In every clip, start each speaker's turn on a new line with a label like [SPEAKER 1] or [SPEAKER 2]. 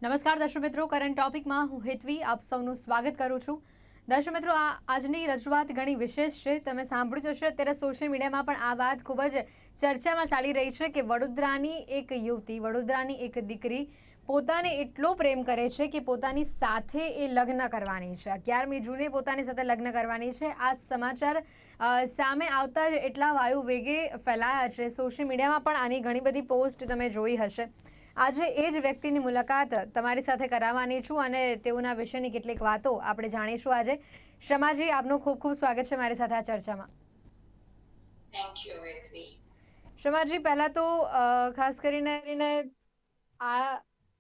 [SPEAKER 1] નમસ્કાર દર્શક મિત્રો, કરંટ ટોપિકમાં હું હેતવી આપ સૌનું સ્વાગત કરું છું. દર્શક મિત્રો, આજની રજૂઆત ઘણી વિશેષ છે. તમે સાંભળ્યું હશે અત્યારે સોશિયલ મીડિયામાં પણ આ વાત ખૂબ જ ચર્ચામાં ચાલી રહી છે કે વડોદરાની એક યુવતી, વડોદરાની એક દીકરી પોતાને એટલો પ્રેમ કરે છે કે પોતાની સાથે એ લગ્ન કરવાની છે. 11મી જૂને પોતાની સાથે લગ્ન કરવાની છે. આ સમાચાર સામે આવતા જ એટલા વાયુ વેગે ફેલાયા છે. સોશિયલ મીડિયામાં પણ આની ઘણી બધી પોસ્ટ તમે જોઈ હશે. આજે એ જ વ્યક્તિની મુલાકાત તમારી સાથે કરાવવાની છું અને તેઓના વિશેની કેટલીક વાતો આપણે જાણીશું આજે. શમાજી, આપનું ખૂબ ખૂબ સ્વાગત છે મારી સાથે આ ચર્ચામાં.
[SPEAKER 2] Thank you Hetvi.
[SPEAKER 1] શમાજી, પહેલા તો ખાસ કરીને આ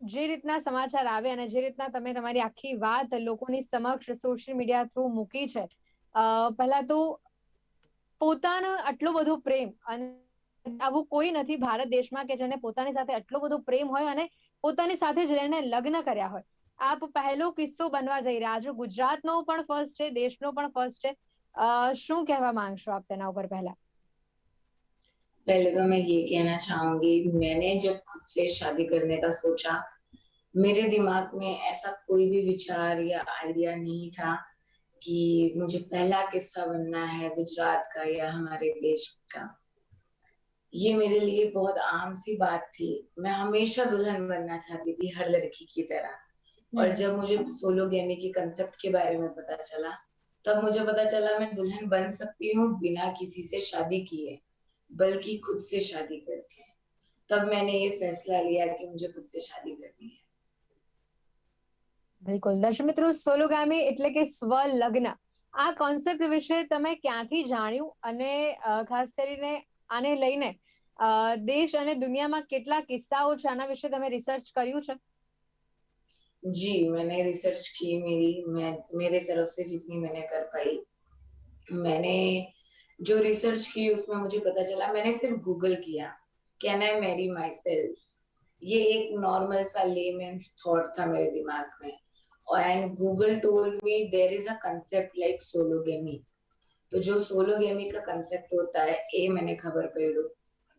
[SPEAKER 1] જે રીતના સમાચાર આવે અને જે રીતના તમે તમારી આખી વાત લોકોની સમક્ષ સોશિયલ મીડિયા થ્રુ મૂકી છે, પહેલા તો પોતાનો આટલો બધો પ્રેમ, અને આવું કોઈ નથી ભારત દેશમાં કે જેને પોતાની સાથે આટલો બધો પ્રેમ હોય અને પોતાની સાથે જ રહીને લગ્ન કર્યા હોય. આપ પહેલો કિસ્સો બનવા જઈ રહ્યા છો. ગુજરાતનો પણ ફર્સ્ટ છે, દેશનો પણ ફર્સ્ટ છે. શું કહેવા માંગશો આપ તેના ઉપર પહેલા?
[SPEAKER 2] पहले तो मैं ये कहना चाहूंगी, मैंने जब खुद से शादी करने का सोचा, मेरे दिमाग में ऐसा कोई भी विचार या आइडिया नहीं था कि मुझे पहला किस्सा बनना है गुजरात का या हमारे देश का। ये मेरे लिए बहुत आम सी बात थी। मैं हमेशा दुल्हन बनना चाहती थी, हर लड़की की तरह। और
[SPEAKER 1] हम्म।
[SPEAKER 2] जब मुझे सोलोगेमी के कंसेप्ट के बारे में पता चला, तब मुझे पता चला मैं दुल्हन बन सकती हूँ बिना किसी से शादी किए, बल्कि खुद से शादी करके। तब मैंने ये फैसला लिया कि मुझे खुद से शादी करनी है।
[SPEAKER 1] બિલકુલ. દર્શક મિત્રો, સોલોગામી એટલે કે સ્વલગ્ન, આ કોન્સેપ્ટ વિશે તમે ક્યાંથી જાણ્યું અને ખાસ કરીને આને લઈને દેશ અને દુનિયામાં કેટલા કિસ્સાઓ છે, આના વિશે તમે રિસર્ચ કર્યું છે?
[SPEAKER 2] जी, मैंने रिसर्च की, मेरे तरफ से जितनी मैंने कर पाई। मैंने जो रिसर्च की उसमें मुझे पता चला, मैंने सिर्फ गूगल किया, can I marry my self. ये एक नॉर्मल सा लेमेन्स थॉट था मेरे दिमाग में। And Google told me there is a concept like sologamy. तो जो सोलोगेमी का कंसेप्ट होता है, ये मैंने खबर पड़ी।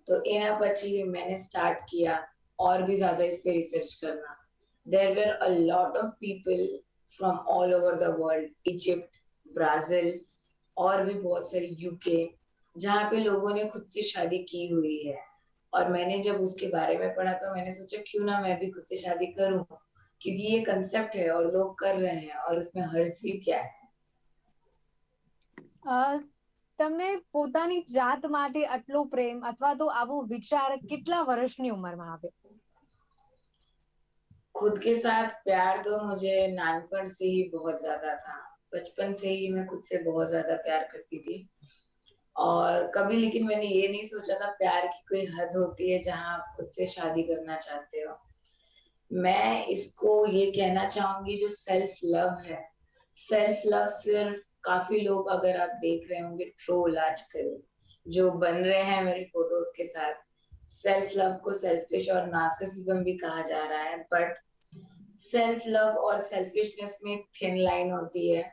[SPEAKER 2] तो एना પછી मैंने स्टार्ट किया और भी ज्यादा इस पे रिसर्च करना। There were a lot of people from all over the world, Egypt, Brazil और भी बहुत सारी यूके, जहाँ पे लोगों ने खुद से शादी की हुई है। और मैंने जब उसके बारे में पढ़ा तो मैंने सोचा क्यों ना मैं भी खुद से शादी करूं, क्योंकि ये कंसेप्ट है और लोग कर रहे हैं और उसमें हर्ज ही क्या है।
[SPEAKER 1] અ, તમને પોતાની જાત માટે આટલો પ્રેમ અથવા તો આવો વિચાર કેટલા વર્ષની ઉંમરમાં આવ્યો?
[SPEAKER 2] खुद के साथ प्यार तो मुझे नानपन से ही बहुत ज्यादा था। बचपन से ही मैं खुद से बहुत ज्यादा प्यार करती थी। और कभी लेकिन मैंने ये नहीं सोचा था प्यार की कोई हद होती है जहाँ आप खुद से शादी करना चाहते हो। मैं इसको ये कहना चाहूंगी, जो सेल्फ लव है, सेल्फ लव सिर्फ, काफी लोग अगर आप देख रहे होंगे ट्रोल आजकल जो बन रहे हैं मेरी फोटोज के साथ, सेल्फ लव को सेल्फिश और नार्सिसिज्म भी कहा जा रहा है। बट सेल्फ लव और सेल्फिशनेस में थिन लाइन होती है।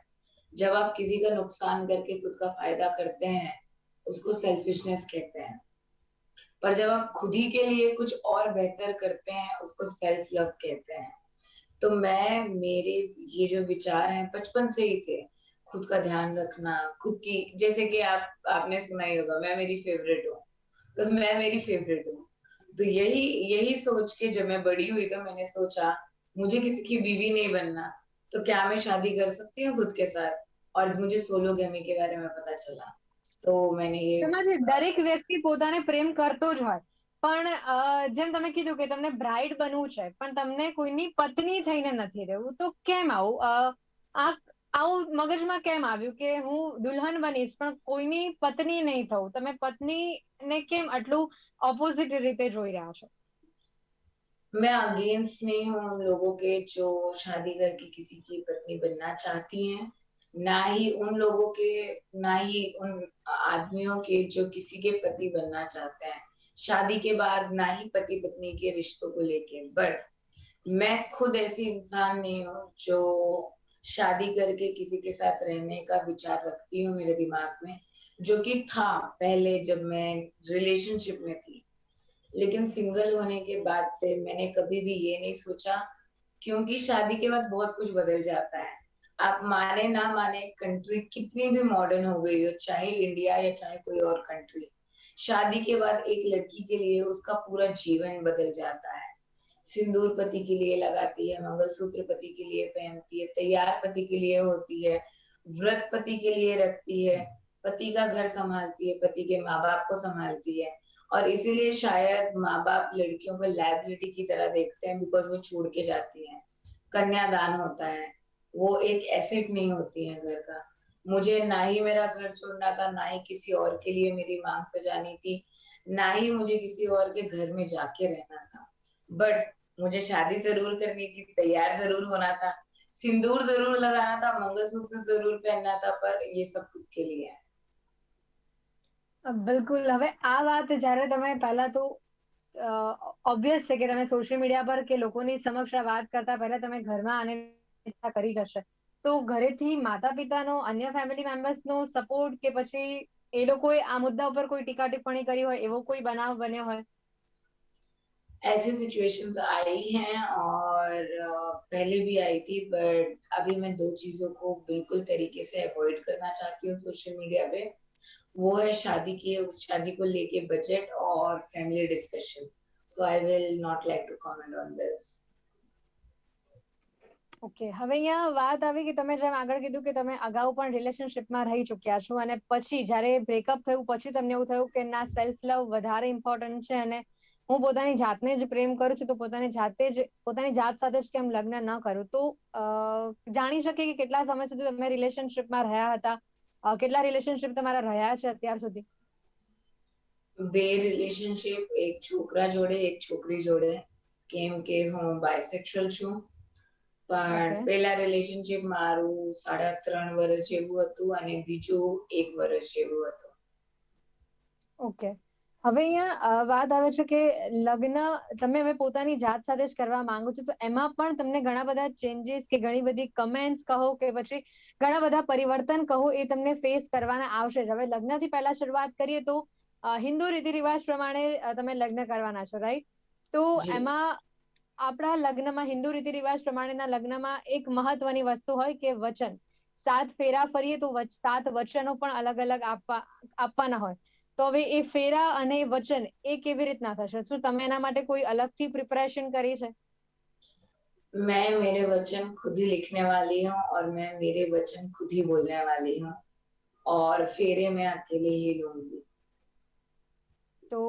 [SPEAKER 2] जब आप किसी का नुकसान करके खुद का फायदा करते हैं, उसको सेल्फिशनेस कहते हैं। पर जब आप खुद ही के लिए कुछ और बेहतर करते हैं, उसको सेल्फ लव कहते हैं। तो मैं, मेरे ये जो विचार हैं बचपन से ही थे। खुद का ध्यान रखना, खुद की, जैसे कि आपने सुना ही होगा, मैं मेरी फेवरेट हूँ, तो मैं मेरी फेवरेट हूँ। तो यही यही सोच के जब मैं बड़ी हुई तो मैंने सोचा मुझे किसी की बीवी नहीं बनना, तो क्या मैं शादी कर सकती हूँ खुद के साथ। और मुझे सोलोगेमी के बारे में पता चला, तो मैंने ये
[SPEAKER 1] તેમાં જે દરેક વ્યક્તિ પોતાને પ્રેમ કરતો જ હોય, પણ જેમ તમે કીધું કે તમને બ્રાઇડ બનવું છે પણ તમને કોઈની પત્ની થઈને નથી રહેવું, તો કેમ આવું? આ આવું મગજમાં કેમ આવ્યું કે હું દુલ્હન બનીશ પણ કોઈની પત્ની નહીં થવું? તમે પત્નીને કેમ આટલું ઓપોઝિટ રીતે જોઈ રહ્યા છો?
[SPEAKER 2] मैं अगेंस्ट नहीं हूँ उन लोगों के जो शादी करके किसी की पत्नी बनना चाहती हैं, ना ही उन लोगों के, ना ही उन आदमियों के जो किसी के पति बनना चाहते हैं शादी के बाद, ना ही पति पत्नी के रिश्तों को लेके। बट मैं खुद ऐसी इंसान नहीं हूँ जो शादी करके किसी के साथ रहने का विचार रखती हूँ मेरे दिमाग में, जो कि था पहले जब मैं रिलेशनशिप में थी। लेकिन सिंगल होने के बाद से मैंने कभी भी ये नहीं सोचा क्योंकि शादी के बाद बहुत कुछ बदल जाता है। आप माने ना माने, कंट्री कितनी भी मॉडर्न हो गई हो, चाहे इंडिया या चाहे कोई और कंट्री, शादी के बाद एक लड़की के लिए उसका पूरा जीवन बदल जाता है। सिंदूर पति के लिए लगाती है, मंगलसूत्र पति के लिए पहनती है, तैयार पति के लिए होती है, व्रत पति के लिए रखती है, पति का घर संभालती है, पति के माँ बाप को संभालती है। और इसीलिए शायद माँ बाप लड़कियों को लायबिलिटी की तरह देखते हैं, बिकॉज वो छोड़ के जाती हैं। कन्यादान होता है, वो एक एसेट नहीं होती है घर का। मुझे ना ही मेरा घर छोड़ना था, ना ही किसी और के लिए मेरी मांग सजानी थी, ना ही मुझे किसी और के घर में जाके रहना था। बट मुझे शादी जरूर करनी थी, तैयार जरूर होना था, सिंदूर जरूर लगाना था, मंगलसूत्र जरूर पहनना था, पर ये सब खुद के लिए है।
[SPEAKER 1] બિલકુલ. હવે આ વાત જ્યારે તમે પહેલા તો ઓબ્વિયસ છે કે તમે સોશિયલ મીડિયા પર કે લોકોની સમક્ષ આ વાત કરતા પહેલા તમે ઘરમાં આને ચર્ચા કરી જ હશે. તો ઘરેથી માતા-પિતાનો, અન્ય ફેમિલી મેમ્બર્સનો સપોર્ટ કે પછી એ લોકોએ આ મુદ્દા ઉપર કોઈ ટીકા ટિપ્પણી કરી હોય એવો કોઈ બનાવ બન્યો હોય?
[SPEAKER 2] ऐसी सिचुएशंस आई हैं और पहले भी आई थी, बट अभी मैं दो चीजों को बिल्कुल तरीके से अवॉइड करना चाहती हूँ सोशल मीडिया पे। वो है शादी की, उस शादी को लेके बजट और family discussion. So I will not like to comment on this.
[SPEAKER 1] Okay. હવે અહીંયા વાત આવી કે તમે જેમ આગળ કીધું કે તમે અગાઉ પણ રિલેશનશિપમાં રહી ચૂક્યા છો અને પછી જ્યારે બ્રેકઅપ થયું પછી તમને એવું થયું કે ના, સેલ્ફ લવ વધારે ઇમ્પોર્ટન્ટ છે અને હું પોતાની જાતને જ પ્રેમ કરું છું તો પોતાની જાત સાથે જ કેમ લગ્ન ન કરું. તો જાણી શકીએ કે કેટલા સમય સુધી તમે રિલેશનશિપમાં રહ્યા હતા? કેટલા રિલેશનશિપ તમારા રહ્યા છે અત્યાર સુધી?
[SPEAKER 2] બે રિલેશનશિપ, એક છોકરા જોડે, એક છોકરી જોડે, કેમ કે હું બાયસેક્સ્યુઅલ છું। પણ
[SPEAKER 1] ઓકે.
[SPEAKER 2] પહેલા રિલેશનશિપ મારું 3.5 વર્ષ જેવું હતું અને બીજું 1 વર્ષ જેવું હતું।
[SPEAKER 1] ઓકે. હવે અહીંયા વાત આવે છે કે લગ્ન તમે હવે પોતાની જાત સાથે જ કરવા માંગો છો, તો એમાં પણ તમને ઘણા બધા ચેન્જીસ કે ઘણી બધી કમેન્ટ્સ કહો કે પછી ઘણા બધા પરિવર્તન કહો એ તમને ફેસ કરવાના આવશે જ. હવે લગ્નથી પહેલા શરૂઆત કરીએ તો હિન્દુ રીતિ રિવાજ પ્રમાણે તમે લગ્ન કરવાના છો, રાઈટ? તો
[SPEAKER 2] જી।
[SPEAKER 1] એમાં આપણા લગ્નમાં, હિન્દુ રીતિ રિવાજ પ્રમાણેના લગ્નમાં એક મહત્વની વસ્તુ હોય કે વચન. 7 ફેરા ફરીએ તો 7 વચનો પણ અલગ અલગ આપવાના હોય. તો હવે એ ફેરા અને વચન એ કેવી રીતના થશે? શું તમે એના માટે કોઈ અલગથી પ્રિપરેશન કરી છે?
[SPEAKER 2] मैं मेरे वचन खुद ही लिखने वाली हूँ और मैं मेरे वचन खुद ही बोलने वाली हूँ, और फेरे मैं अकेले ही लूंगी।
[SPEAKER 1] તો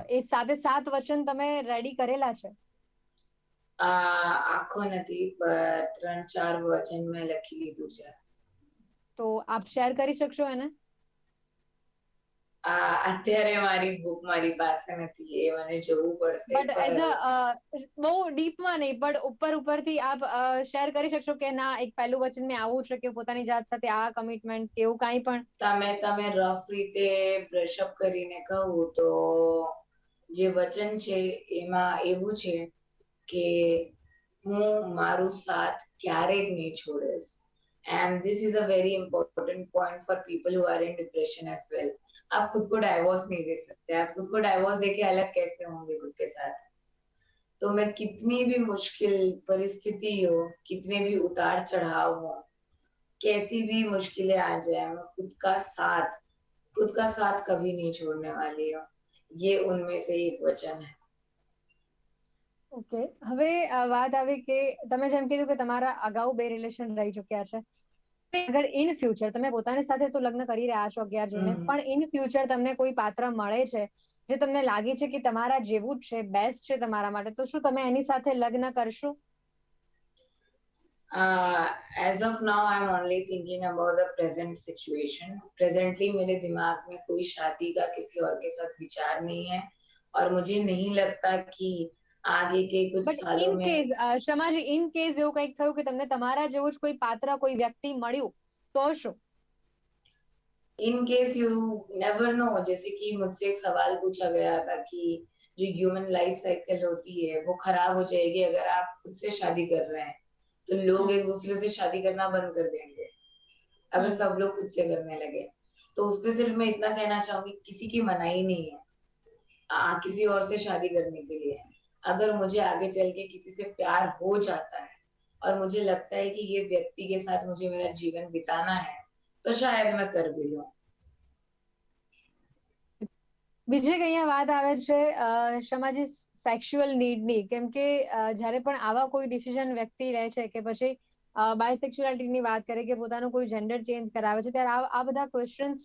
[SPEAKER 1] એ 7 વચન તમે રેડી કરેલા છે?
[SPEAKER 2] આખો નથી, પર 3-4 વચન મેં લખી લીધું છે।
[SPEAKER 1] તો આપ શેર કરી શકશો એને?
[SPEAKER 2] અત્યારે મારી બુક મારી પાસે નથી, એ મને જોવું પડશે,
[SPEAKER 1] બટ
[SPEAKER 2] પર
[SPEAKER 1] એઝ અ બહુ ડીપમાં નહીં, પણ ઉપરથી આપ શેર કરી શકશો કે ના, એક પહેલું વચન મેં આવું છે કે પોતાની જાત સાથે આ કમિટમેન્ટ કે એવું કાંઈ પણ?
[SPEAKER 2] તમે રફ રીતે બ્રશઅપ કરીને કહું તો જે વચન છે એમાં એવું છે કે હું મારું સાથ ક્યારેય નહીં છોડીશ। And this is a very important point for people who are in depression as well. आप खुद को डाइवोर्स नहीं दे सकते, आप खुद को डाइवोर्स देके अलग कैसे होंगे खुद के साथ। तो मैं कितनी भी मुश्किल परिस्थिति हो, कितने भी उतार चढ़ाव हो, कैसी भी मुश्किलें आ जाए, मैं खुद का साथ कभी नहीं छोड़ने वाली हूँ। ये उनमें से एक वचन है।
[SPEAKER 1] ઓકે. હવે વાત આવી કે તમે જેમ કીધું કે તમારા અગાઉ 2 રિલેશન રહી ચૂક્યા છે. અગર ઇન ફ્યુચર તમે પોતાની સાથે તો લગ્ન કરી રહ્યા છો 11 જૂને,
[SPEAKER 2] हम्म।
[SPEAKER 1] પણ ઇન ફ્યુચર તમને કોઈ પાત્ર મળે છે જે તમને લાગે છે કે તમારા જેવું જ છે, બેસ્ટ છે તમારા માટે, તો શું તમે એની સાથે લગ્ન કરશો?
[SPEAKER 2] As of now I am only thinking about the present situation. Presently मेरे दिमाग में कोई शादी का किसी और के साथ विचार नहीं है, और मुझे नहीं लगता कि आगे के कुछ
[SPEAKER 1] બટ
[SPEAKER 2] सालों
[SPEAKER 1] ઇન
[SPEAKER 2] में।
[SPEAKER 1] કેસ શમાજી, ઇન કેસ એવું કંઈક થયું કે તમને તમારા જેવું જ કોઈ પાત્ર, કોઈ વ્યક્તિ મળ્યું, તો શું?
[SPEAKER 2] In case you never know. जैसे कि मुझसे एक सवाल पूछा गया था कि जो ह्यूमन लाइफ साइकिल होती है वो खराब हो जाएगी अगर आप खुद से शादी कर रहे हैं, तो लोग
[SPEAKER 1] હમ
[SPEAKER 2] एक दूसरे से शादी करना बंद कर देंगे अगर
[SPEAKER 1] હમ
[SPEAKER 2] सब लोग खुद से करने लगे। तो उस पर सिर्फ मैं इतना कहना चाहूंगी, किसी की मनाही नहीं है किसी और से शादी करने के लिए। अगर मुझे आगे चल के किसी से प्यार हो जाता है और मुझे लगता है कि ये व्यक्ति के साथ मुझे मेरा जीवन बिताना है, तो शायद मैं कर भी लूं।
[SPEAKER 1] બીજી એક અહીંયા વાત આવે છે ક્ષમાજી, સેક્સ્યુઅલ નીડની. કેમ કે જ્યારે પણ આવા કોઈ ડિસિઝન વ્યક્તિ લે છે કે પછી બાયસેક્સ્યુઆલિટીની વાત કરે કે પોતાનું કોઈ જેન્ડર ચેન્જ કરાવે છે, ત્યારે આ બધા ક્વેશ્ચન્સ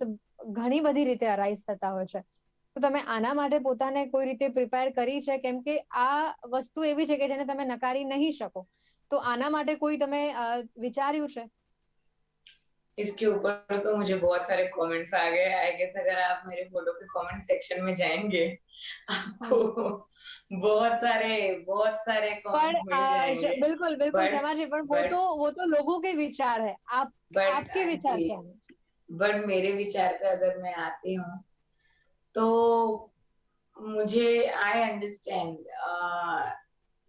[SPEAKER 1] ઘણી બધી રીતે અરાઇઝ થતા હોય છે. તો તમે આના માટે પોતાને કોઈ રીતે પ્રિપેર કરી છે? કેમ કે આ વસ્તુ એવી છે કે જેને તમે નકારી નહીં શકો. તો આના માટે કોઈ તમે વિચાર્યું છે?
[SPEAKER 2] इसके ऊपर तो मुझे बहुत सारे कमेंट्स आ गए। आई गेस अगर आप मेरे फोटो के कमेंट सेक्शन में जाएंगे, आपको
[SPEAKER 1] હમ.
[SPEAKER 2] बहुत सारे
[SPEAKER 1] पर
[SPEAKER 2] कमेंट्स मिल जाएंगे।
[SPEAKER 1] बिल्कुल बिल्कुल
[SPEAKER 2] बट
[SPEAKER 1] क्षमा जी, पर
[SPEAKER 2] बट
[SPEAKER 1] वो तो लोगों के विचार है. आप
[SPEAKER 2] बट
[SPEAKER 1] आपके विचार
[SPEAKER 2] जी,
[SPEAKER 1] क्या है?
[SPEAKER 2] बट मेरे विचार पे अगर मैं आती हूँ, तो मुझे I understand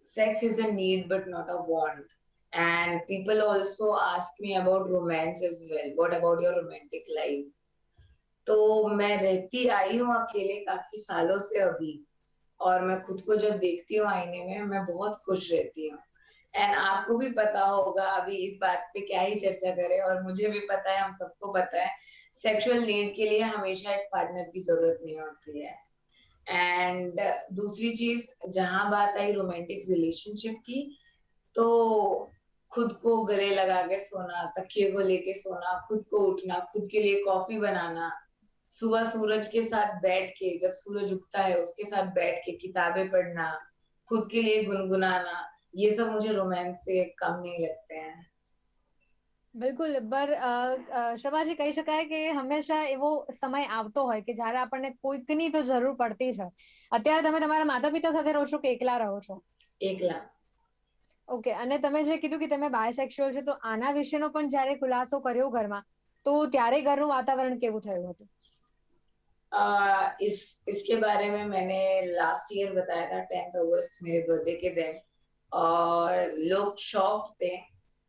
[SPEAKER 2] sex is a need but not a want. And people also ask me about romance as well. What about your romantic life? तो मैं रहती आई हूँ अकेले काफी सालों से अभी, और मैं खुद को जब देखती हूँ आईने में, मैं बहुत खुश रहती हूँ। एंड आपको भी पता होगा, अभी इस बात पे क्या ही चर्चा करें, और मुझे भी पता है, हम सबको पता है, सेक्सुअल नीड के लिए हमेशा एक पार्टनर की जरूरत नहीं होती है। एंड दूसरी चीज, जहां बात आई रोमांटिक रिलेशनशिप की, तो खुद को गले लगा के सोना, तकिए को लेके सोना, खुद को उठना, खुद के लिए कॉफी बनाना, सुबह सूरज के साथ बैठ के, जब सूरज उगता है उसके साथ बैठ के किताबें पढ़ना, खुद के लिए गुनगुनाना, ये सब मुझे रोमांस से कम नहीं लगते हैं।
[SPEAKER 1] બિલકુલ. પર શબાજી, કહી શકાય કે હંમેશા એવો સમય આવતો હોય કે જ્યારે આપણને કોઈકની તો જરૂર પડતી છે. અત્યારે તમે તમારા માતા પિતા સાથે રહો છો કે એકલા રહો છો?
[SPEAKER 2] એકલા।
[SPEAKER 1] ઓકે. અને તમે જે કીધું કે તમે બાયસેક્સ્યુઅલ છો, તો આના વિશેનો પણ જ્યારે ખુલાસો કર્યો ઘરમાં, તો ત્યારે ઘરનું વાતાવરણ કેવું થયું હતું?
[SPEAKER 2] इसके बारे में मैंने लास्ट ईयर बताया था, 10th अगस्त मेरे बर्थडे के दिन, और लोग शॉक्ड थे,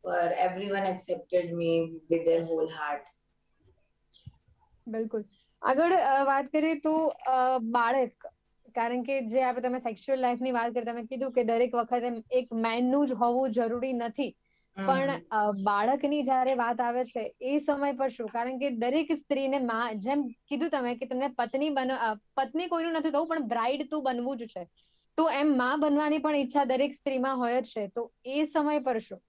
[SPEAKER 2] पर everyone accepted me with their whole heart.
[SPEAKER 1] બિલકુલ. આગળ વાત કરીએ તો બાળક, કારણ કે જે આપણે તમે સેક્સ્યુઅલ લાઈફની વાત કરી, તમે કીધું કે દરેક વખતે એક મેનનું જ હોવું જરૂરી નથી. પણ બાળકની જ્યારે વાત આવે છે એ સમય પર શું? કારણ કે દરેક સ્ત્રીને માં, જેમ કીધું તમે કે તમને પત્ની કોઈનું નથી થવું, પણ બ્રાઇડ તો બનવું જ છે. તો એમ માં બનવાની પણ ઈચ્છા દરેક સ્ત્રીમાં હોય જ છે. તો એ સમય પર શું?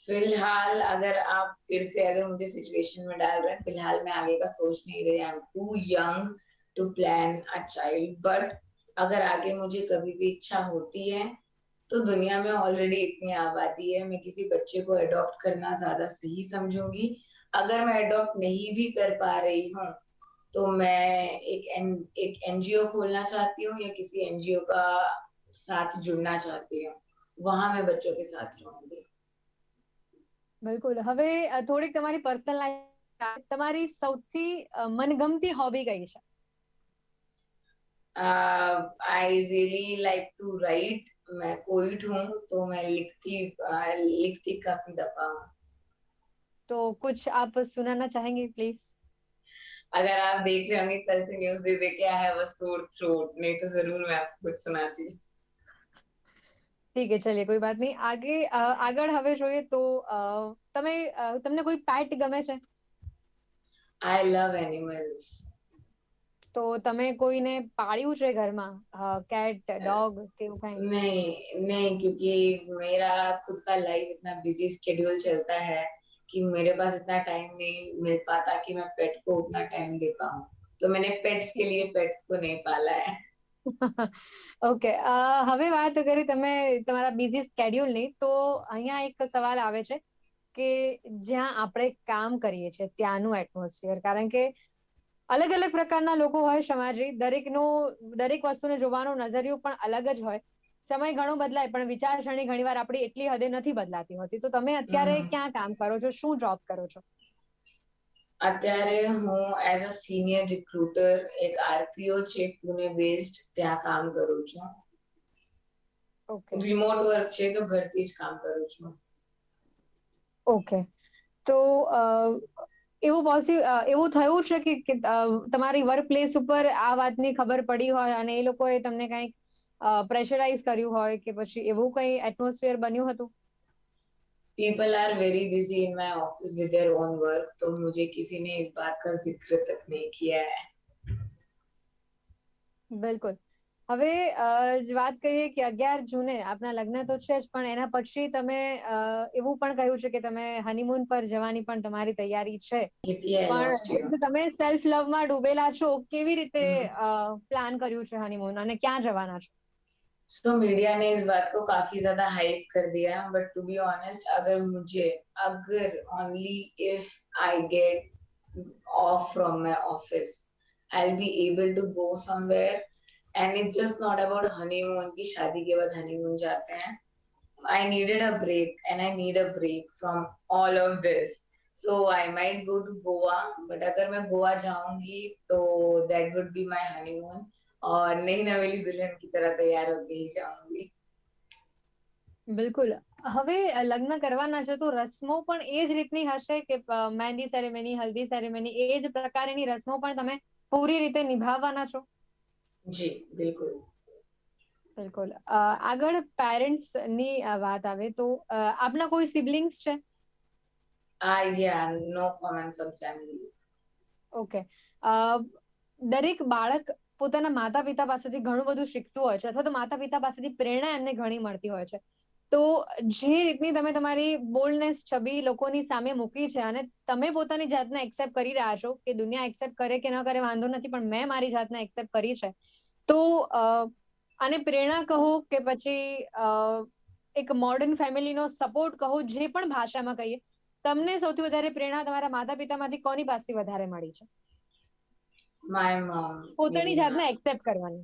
[SPEAKER 2] फिलहाल अगर आप फिर से अगर मुझे सिचुएशन में डाल रहे हैं, फिलहाल मैं आगे का सोच नहीं रही। I am too young to plan a child, but अगर आगे मुझे कभी भी इच्छा होती है, तो दुनिया में ऑलरेडी इतनी आबादी है, मैं किसी बच्चे को अडॉप्ट करना ज्यादा सही समझूंगी। अगर मैं अडॉप्ट नहीं भी कर पा रही हूँ, तो मैं एक एनजीओ खोलना चाहती हूँ, या किसी एनजीओ का साथ जुड़ना चाहती हूँ, वहां मैं बच्चों के साथ रहूंगी।
[SPEAKER 1] બિલકુલ. હવે થોડીક તમારી પર્સનલ લાઈફ, તમારી સૌથી મનગમતી હોબી કઈ છે?
[SPEAKER 2] I really like to write. मैं पोइट हूँ, तो मैं लिखती काफी दफा हूँ।
[SPEAKER 1] तो कुछ आप सुनाना चाहेंगे प्लीज?
[SPEAKER 2] अगर आप देख रहे होंगे कल से न्यूज दे दे के I have a sore throat, नहीं तो जरूर मैं आपको कुछ सुनाती।
[SPEAKER 1] ઠીક છે, ચલિए, કોઈ બાત નહીં. આગળ હવે જોઈએ તો તમે તમને કોઈ પેટ ગમે છે?
[SPEAKER 2] I love animals.
[SPEAKER 1] તો તમે કોઈને પાળ્યું છે ઘરમાં? કેટ, ડોગ કે એવું કઈ?
[SPEAKER 2] नहीं नहीं, क्योंकि मेरा खुद का लाइफ इतना बिजी स्केड्यूल चलता है कि मेरे पास इतना टाइम नहीं मिल पाता कि मैं पेट को उतना टाइम दे पाऊँ। तो मैंने पेट्स के लिए पेट्स को नहीं पाला है।
[SPEAKER 1] ઓકે. હવે વાત કરી તમે તમારા બિઝી સ્કેડ્યુલની, તો અહીંયા એક સવાલ આવે છે કે જ્યાં આપણે કામ કરીએ છીએ ત્યાંનું એટમોસ્ફિયર. કારણ કે અલગ અલગ પ્રકારના લોકો હોય સમાજે, દરેક વસ્તુને જોવાનો નજરિયો પણ અલગ જ હોય. સમય ઘણો બદલાય, પણ વિચારસરણી ઘણીવાર આપણી એટલી હદે નથી બદલાતી હોતી. તો તમે અત્યારે
[SPEAKER 2] હમ
[SPEAKER 1] ક્યાં કામ કરો છો? શું જોબ કરો છો?
[SPEAKER 2] અત્યારે હું એઝ અ સિનિયર રિક્રુટર એક આરપીઓ છે પુણે બેસ્ડ, ત્યાં કામ કરું છું।
[SPEAKER 1] ઓકે.
[SPEAKER 2] રિમોટ વર્ક છે, તો ઘરથી જ કામ કરું છું।
[SPEAKER 1] ઓકે. તો એવું થયું છે કે તમારી વર્ક પ્લેસ ઉપર આ વાતની ખબર પડી હોય અને એ લોકોએ તમને કંઈક પ્રેશરાઇઝ કર્યું હોય કે પછી એવું કઈ એટમોસ્ફિયર બન્યું હતું?
[SPEAKER 2] People are very busy in my office with their own work, तो मुझे किसी ने इस बात का जिक्र तक नहीं किया है।
[SPEAKER 1] બિલકુલ. હવે વાત કરીએ કે 11 જૂને આપના લગ્ન તો છે જ, પણ એના પછી તમે એવું પણ કહ્યું છે કે તમે હનીમૂન પર જવાની પણ તમારી તૈયારી છે.
[SPEAKER 2] Kitty, I
[SPEAKER 1] પણ
[SPEAKER 2] lost you.
[SPEAKER 1] જેમ કે તમે સેલ્ફ લવમાં ડૂબેલા છો, કેવી રીતે પ્લાન કર્યું છે હનીમૂન અને ક્યાં જવાના છો?
[SPEAKER 2] तो मीडिया ने इस बात को काफी ज्यादा हाइप कर दिया, बट टू बी ऑनेस्ट, अगर only if I get off from my office, I be able to go somewhere, and it's just not about honeymoon की शादी के बाद हनीमून जाते हैं। I needed a break and I need a break from all of this, so I might go to Goa, but अगर मैं गोवा जाऊंगी तो that would be my honeymoon, और नई नवेली दुल्हन की तरह तैयार होके ही जाऊंगी।
[SPEAKER 1] બિલકુલ. હવે લગ્ન કરવાના છો તો રસ્મો પણ એ જ રીતની હશે કે મહેંદી સેરેમની, હલ્દી સેરેમની, એ જ પ્રકારની રસ્મો પણ તમે પૂરી રીતે નિભાવવાના છો?
[SPEAKER 2] जी बिल्कुल।
[SPEAKER 1] બિલકુલ. આગળ પેરેન્ટ્સ ની વાત આવે તો આપના કોઈ સિબલિંગ્સ છે?
[SPEAKER 2] Yeah, no comments on family.
[SPEAKER 1] Okay. દરેક બાળક પોતાના માતા પિતા પાસેથી ઘણું બધું શીખતું હોય છે, અથવા તો માતા પિતા પાસેથી પ્રેરણા એમને ઘણી મળતી હોય છે. તો જે રીતની તમે તમારી બોલ્ડનેસ છબી લોકોની સામે મૂકી છે અને તમે પોતાની જાતને એક્સેપ્ટ કરી રહ્યા છો કે દુનિયા એક્સેપ્ટ કરે કે ન કરે વાંધો નથી, પણ મેં મારી જાતને એક્સેપ્ટ કરી છે, તો આને પ્રેરણા કહો કે પછી એક મોડર્ન ફેમિલીનો સપોર્ટ કહો, જે પણ ભાષામાં કહીએ, તમને સૌથી વધારે પ્રેરણા તમારા માતા પિતામાંથી કોની પાસેથી વધારે મળી છે
[SPEAKER 2] My mom,
[SPEAKER 1] પોતાની જાતને એક્સેપ્ટ કરવાની?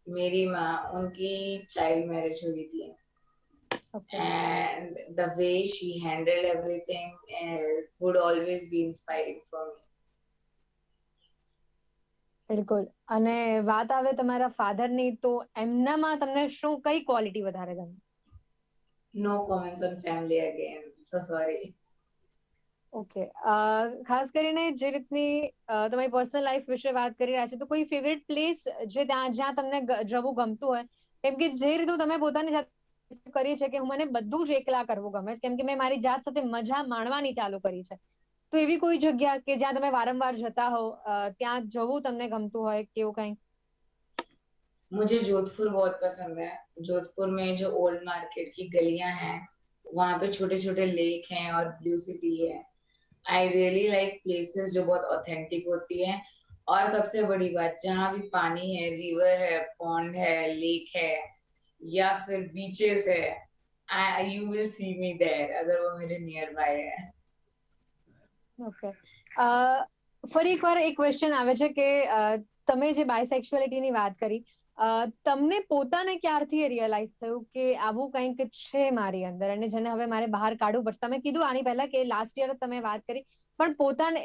[SPEAKER 2] मेरी माँ, उनकी चाइल्ड मैरिज हुई थी,
[SPEAKER 1] okay.
[SPEAKER 2] and the way she handled everything would always be inspiring for me.
[SPEAKER 1] બિલકુલ. અને વાત આવે તમારા ફાધરની, તો એમનામાં તમને કઈ ક્વોલિટી વધારે ગમે?
[SPEAKER 2] No comments on family again, so sorry.
[SPEAKER 1] Okay. ખાસ કરીને જે રીતની તમારી પર્સનલ લાઈફ વિશે વાત કરી રહ્યા છે, તો કોઈ ફેવરેટ પ્લેસ જ્યાં તમને જવું ગમતું હોય? કેમ કે જે રીતે તમે પોતાની જાત કરી છે કે મને બધું જ એકલા કરવું ગમે છે, કેમ કે મેં મારી જાત સાથે મજા માણવાની ચાલુ કરી છે, તો એવી કોઈ જગ્યા કે જ્યાં તમે વારંવાર જતા હો, ત્યાં જવું તમને ગમતું હોય કેવું કઈ?
[SPEAKER 2] मुझे जोधपुर बहुत पसंद है। जोधपुर में जो ओल्ड मार्केट की गलियां हैं, वहां पे छोटे छोटे लेक हैं और ब्लू सिटी है। आई रियली लाइक प्लेसेस जो बहुत ऑथेंटिक होती हैं, और सबसे बड़ी बात, जहाँ भी पानी है, रिवर है, पॉन्ड है, लेक है, या फिर बीचेस है, you will see me there, अगर वो मेरे नियर बाय है।
[SPEAKER 1] ઓકે. ફરી એકવાર એક ક્વેશ્ચન આવે છે કે તમે જે બાયસેક્સ્યુઅલિટીની વાત કરી, તમને પોતાને ક્યારથી રિયલાઇઝ થયું કે આવું કંઈક છે મારી અંદર અને જેને હવે મારે બહાર કાઢવું પડશે? તમે કીધું આની પહેલા કે લાસ્ટ યર તમે વાત કરી, પણ પોતાને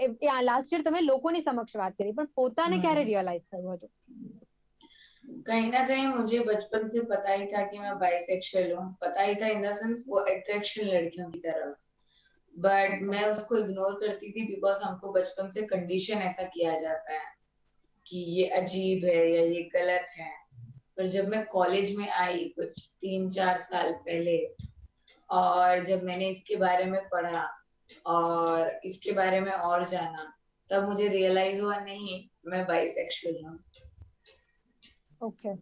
[SPEAKER 1] લાસ્ટ યર તમે લોકોની સમક્ષ વાત કરી, પણ પોતાને ક્યારે રિયલાઇઝ થયું હતું?
[SPEAKER 2] कहीं ना कहीं मुझे बचपन से पता ही था कि मैं बाइसेक्सुअल हूँ, पता ही था इन द सेंस वो अट्रैक्शन लड़कियों की तरफ, बट मैं उसको इग्नोर करती थी, बिकॉज हमको बचपन से कंडीशन ऐसा किया जाता है कि ये अजीब है या ये गलत है। पर जब मैं कॉलेज में आई कुछ 3-4 साल पहले, और जब मैंने इसके बारे में पढ़ा और इसके बारे में और जाना, तब मुझे रियलाइज हुआ, नहीं, मैं बाइसेक्सुअल हूँ।
[SPEAKER 1] ઓકે.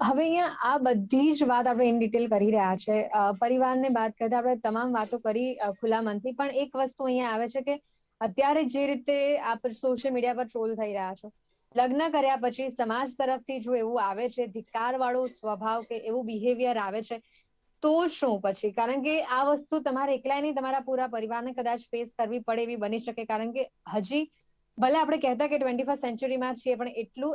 [SPEAKER 1] હવે અહીંયા આ બધી જ વાત આપણે ઇન ડિટેલ કરી રહ્યા છે. પરિવારને વાત કરતા આપણે તમામ વાતો કરી ખુલ્લા મનથી, પણ એક વસ્તુ અહીંયા આવે છે કે અત્યારે જે રીતે આપ સોશિયલ મીડિયા પર ટ્રોલ થઈ રહ્યા છો, લગ્ન કર્યા પછી સમાજ તરફથી જો એવું આવે છે, ધિક્કાર વાળો સ્વભાવ કે એવું બિહેવિયર આવે છે, તો શું પછી? કારણ કે આ વસ્તુ તમારે એકલા નહીં, તમારા પૂરા પરિવારને કદાચ ફેસ કરવી પડે એવી બની શકે, કારણ કે હજી ભલે આપણે કહેતા કે 21st સેન્ચુરીમાં છીએ, પણ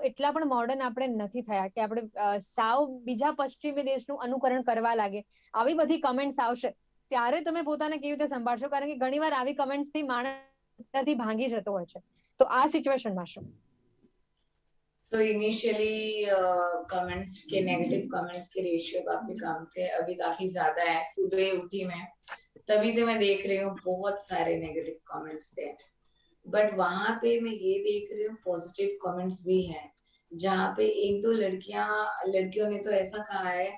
[SPEAKER 1] એટલા પણ મોડર્ન આપણે નથી થયા કે આપણે સાવ બીજા પશ્ચિમી દેશનું અનુકરણ કરવા લાગે. આવી બધી કમેન્ટ્સ આવશે ત્યારે તમે પોતાને કેવી રીતે સંભાળશો? કારણ કે ઘણીવાર આવી કમેન્ટ્સથી માણસ ભાંગી જતો હોય છે, તો આ સિચ્યુએશનમાં શું?
[SPEAKER 2] तो इनिशियली कमेंट्स के, नेगेटिव कमेंट्स के रेशियो काफी कम थे, अभी काफी ज्यादा है। सुबह उठी मैं, तभी से मैं देख रही हूँ बहुत सारे नेगेटिव कमेंट्स थे, बट वहां पे मैं ये देख रही हूँ पॉजिटिव कमेंट्स भी हैं, जहाँ पे एक दो लड़कियों ने तो ऐसा कहा है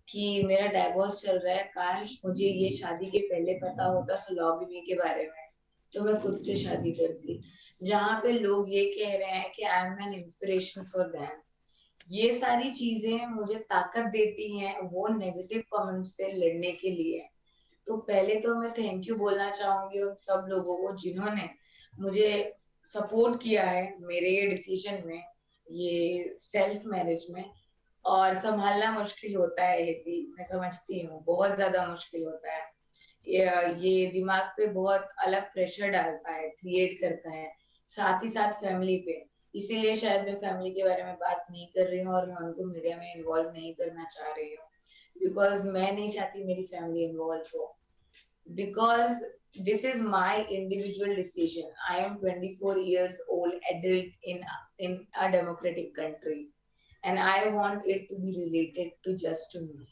[SPEAKER 2] कि मेरा डाइवोर्स चल रहा है, काश मुझे ये शादी के पहले पता होता सोलोगमी के बारे में, तो मैं खुद से शादी करती। जहाँ पे लोग ये कह रहे हैं कि I am an inspiration for them. ये सारी चीजें मुझे ताकत देती हैं वो नेगेटिव कमेंट से लड़ने के लिए। तो पहले तो मैं थैंक यू बोलना चाहूंगी उन सब लोगों को जिन्होंने मुझे सपोर्ट किया है मेरे ये डिसीजन में, ये सेल्फ मैरिज में। और संभालना मुश्किल होता है यदि, मैं समझती हूँ बहुत ज्यादा मुश्किल होता है। ये दिमाग पे बहुत अलग प्रेशर डालता है, क्रिएट करता है, साथ ही साथ फैमिली पे। इसीलिए शायद मैं फैमिली के बारे में बात नहीं कर रही हूँ और मैं उनको मीडिया में इन्वॉल्व नहीं करना चाह रही हूँ, बिकॉज मैं नहीं चाहती मेरी फैमिली इन्वॉल्व हो। because this is my individual decision. I am 24 years old adult in a democratic country, and I want it to be related to just to me.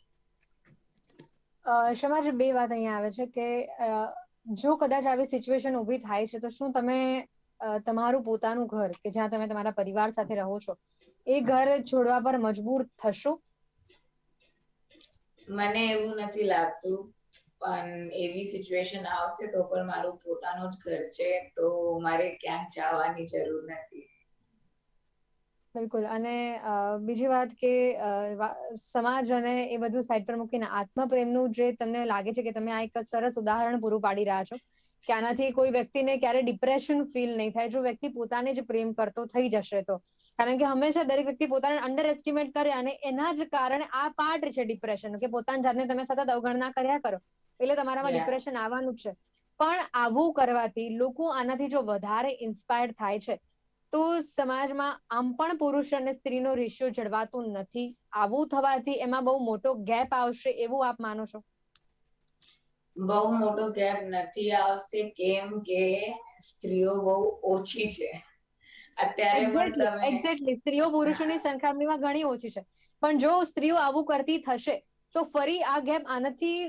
[SPEAKER 1] સમાજ બે વાત અહીંયા આવે છે કે જો કદાચ આવી સિચ્યુએશન ઊભી થાય છે તો શું તમે તમારું પોતાનું ઘર કે જ્યાં તમે તમારા પરિવાર સાથે રહો છો એ ઘર છોડવા પર મજબૂર થશો?
[SPEAKER 2] મને એવું નથી લાગતું, પણ એવી સિચ્યુએશન આવશે તો પણ મારું પોતાનું જ ઘર છે, તો મારે ક્યાંક જવાની જરૂર નથી.
[SPEAKER 1] બિલકુલ. અને બીજી વાત કે સમાજ અને એ બધું સાઈડ પર મૂકીને આત્મપ્રેમનું જે તમને લાગે છે કે તમે આ એક સરસ ઉદાહરણ પૂરું પાડી રહ્યા છો કે આનાથી કોઈ વ્યક્તિને ક્યારે ડિપ્રેશન ફીલ નહીં થાય જો વ્યક્તિ પોતાને જ પ્રેમ કરતો થઈ જશે તો. કારણ કે હંમેશા દરેક વ્યક્તિ પોતાને અંડર એસ્ટિમેટ કરે અને એના જ કારણે આ પાર્ટ છે ડિપ્રેશન કે પોતાની જાતને તમે સતત અવગણના કર્યા કરો એટલે તમારામાં
[SPEAKER 2] Yeah.
[SPEAKER 1] ડિપ્રેશન આવવાનું જ છે. પણ આવું કરવાથી લોકો આનાથી જો વધારે ઇન્સ્પાયર્ડ થાય છે તો સમાજમાં આમ પણ પુરુષ અને સ્ત્રીનો રેશિયો જળવાતો નથી. આવું થવાથી એમાં બહુ મોટો ગેપ આવશે એવું આપ માનો છો?
[SPEAKER 2] બહુ મોટો ગેપ નથી આવશે, કેમ કે સ્ત્રીઓ બહુ ઓછી છે અત્યારે. પણ તમે
[SPEAKER 1] એક્ઝેક્ટલી સ્ત્રીઓ પુરુષોની સરખામણીમાં ઘણી ઓછી છે. પણ જો સ્ત્રીઓ આવું કરતી થશે તો ફરી આ ગેપ આનાથી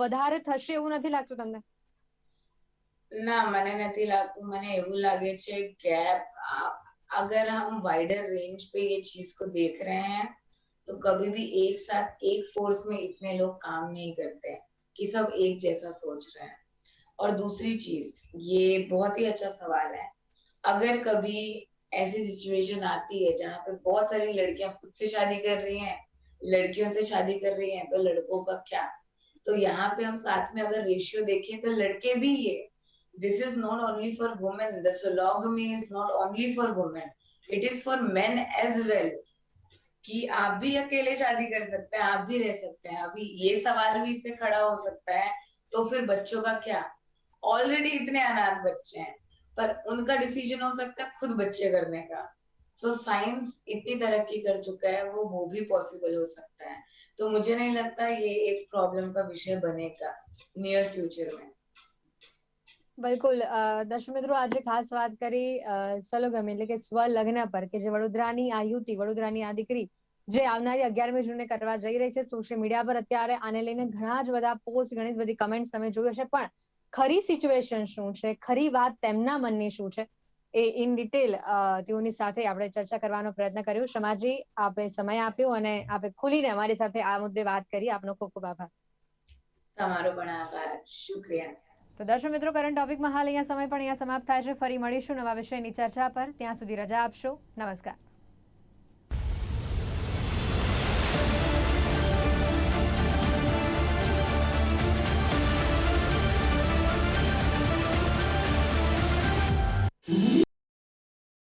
[SPEAKER 1] વધારે થશે એવું નથી લાગતું તમને?
[SPEAKER 2] ना, मैंने नहीं लागू। मैंने એવું લાગે છે गैप, अगर हम वाइडर रेंज पे ये चीज को देख रहे हैं तो कभी भी एक साथ एक फोर्स में इतने लोग काम नहीं करते हैं कि सब एक जैसा सोच रहे हैं। और दूसरी चीज, ये बहुत ही अच्छा सवाल है। अगर कभी ऐसी सिचुएशन आती है जहाँ पे बहुत सारी लड़कियां खुद से शादी कर रही हैं, लड़कियों से शादी कर रही हैं, तो लड़कों का क्या? तो यहाँ पे हम साथ में अगर रेशियो देखें तो लड़के भी ये, this is not only for women, the sologamy is not only for women, it is for men as well, कि आप भी अकेले शादी कर सकते हैं, आप भी रह सकते हैं। अभी ये सवाल भी इससे खड़ा हो सकता है, तो फिर बच्चों का क्या? ऑलरेडी इतने अनाथ बच्चे हैं, पर उनका डिसीजन हो सकता है खुद बच्चे करने का। सो साइंस इतनी तरक्की कर चुका है, वो भी पॉसिबल हो सकता है। तो मुझे नहीं लगता ये एक प्रॉब्लम का विषय बनेगा नियर फ्यूचर में।
[SPEAKER 1] બિલકુલ. દર્શક મિત્રો આજે ખાસ વાત કરી સલોગમી એટલે કે સ્વલગ્ન પર કે જે વડોદરાની આ યુવતી, વડોદરાની આ દીકરી જે આવનારી 11મી જૂને કરવા જઈ રહી છે. સોશિયલ મીડિયા પર અત્યારે આને લઈને ઘણા જ બધા પોસ્ટ, ઘણી જ બધી કમેન્ટ્સ તમે જોયું હશે. પણ ખરી સિચ્યુએશન શું છે, ખરી વાત તેમના મનની શું છે એ ઇન ડિટેલ તેઓની સાથે આપણે ચર્ચા કરવાનો પ્રયત્ન કર્યો. શમાજી, આપે સમય આપ્યો અને આપે ખુલીને અમારી સાથે આ મુદ્દે વાત કરી. આપનો ખૂબ ખૂબ આભાર.
[SPEAKER 2] તમારો પણ આભાર, શુક્રિયા.
[SPEAKER 1] તો દર્શક મિત્રો, કરંટ ટોપિકમાં હાલ અહીંયા સમય પણ અહીંયા સમાપ્ત થાય છે. ફરી મળીશું નવા વિષયની ચર્ચા પર. ત્યાં સુધી રજા આપશો. નમસ્કાર.